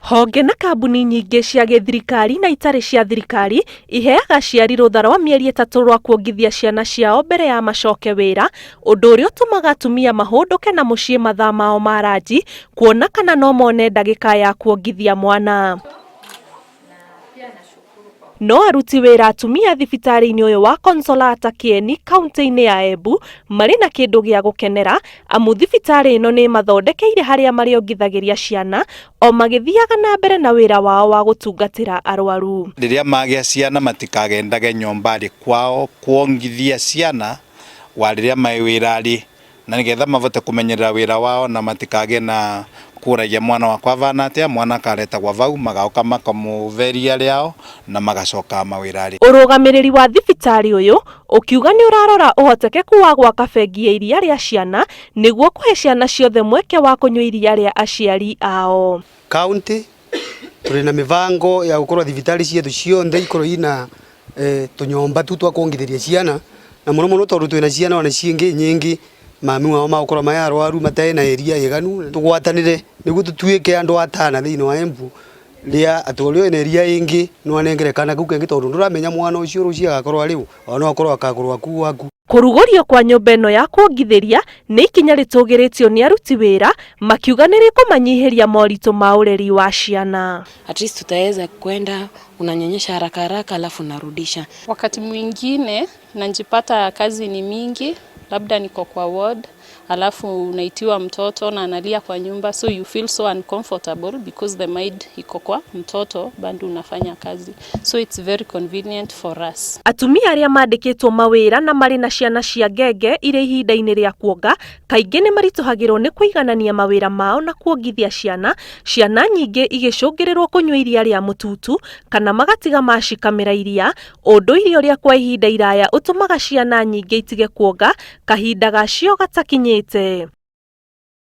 Honge na kambuni nyingĩ cia gĩthirikari na itarĩ cia thirikari iheaga aciari rũtha rwa mĩeri 3 rwa kuongithia ciana ciao mbere ya macoke wĩra, ũndũ ũrĩa ũtũmaga atumia mahũndũke na mũciĩ mathaa mao ma ranji kuona kana no mone ndagĩka ya kuongithia mwana. No aruti wĩra atumia thibitari-inĩ ũyũ wa Consolata Kyeni kaunti-ini ya Embu marĩ na kĩndũ gĩa gũkenera, amu thibitarĩ ĩno nĩ mathondekeire harĩa marĩongithagĩria ciana o magĩthiaga na mbere na wĩra wao wa gũtungatĩra arwaru. Rĩrĩa magĩa ciana matikagendage nyumba kwao kuongithia ciana wa rĩrĩa mai wĩra na nĩgetha mavote kũmenyerera wĩra wao na matikage na kuragia mwana wakwa vana atia, mwana kareta gwa vau magaoka makamuveria riao na magacoka mawĩra. Ũrũgamĩrĩri wa thibitarĩ ũyũ ũkiuga nĩ ũrarora ũhotekeku wa gwaka bengi ya iria rĩa ciana nĩguo kũhe ciana ciothe mweke wa kũnyua iria rĩa aciari ao. Kaunti tũrĩ na mĩbango ya gũkorwo thibitarĩ ciethu ciothe ikorwo ina tũnyumba tu twa kuongithiria ciana, na mũno mũno tondũ twĩna ciana ona ciingĩ nyingĩ mami wao magũkorwo maya arwaru matarĩ na iria iganu, tũgwatanĩre nĩguo tũtuĩke andũ atana thĩinĩ wa Embu rĩa atũrĩa ena iria ingĩ no anengerekana kau kengĩ tondũ ndũramenya mwana ũcio rũciũ agakorwo arĩ ona akorwo akagũrwo aku. Kurugurio kwa nyumba ĩno ya kuongithĩria nĩ ikinya rĩtũgĩrĩtio nĩ aruti wĩra, makiuga nĩ rĩkũmanyihiria moritũ ma ũreri wa ciana. At least tutaweza kwenda unanyonyesha haraka haraka alafu narudisha. Wakati mwingine najipata kazi ni mingi, labda niko kwa ward, alafu unaitiwa mtoto na analia kwa nyumba, so you feel so uncomfortable because the maid iko kwa mtoto bado unafanya kazi, so it's very convenient for us. Atumia arĩa mandĩkĩtwo mawĩra na marĩ na ciana cia ngenge irĩ ihinda-inĩ rĩa kuonga kaingĩ nĩ maritũhagĩrwo nĩ kũiganania mawĩra mao na kuongithia ciana nyingĩ igĩcũngĩrĩrwo kũnyua iria rĩa mũtutu kana magatiga macikamĩra iria, ũndũire ũrĩa kwa ihinda iraya ũtũmaga ciana nyingĩ itige kuonga kahinda gacio gatakinyĩte.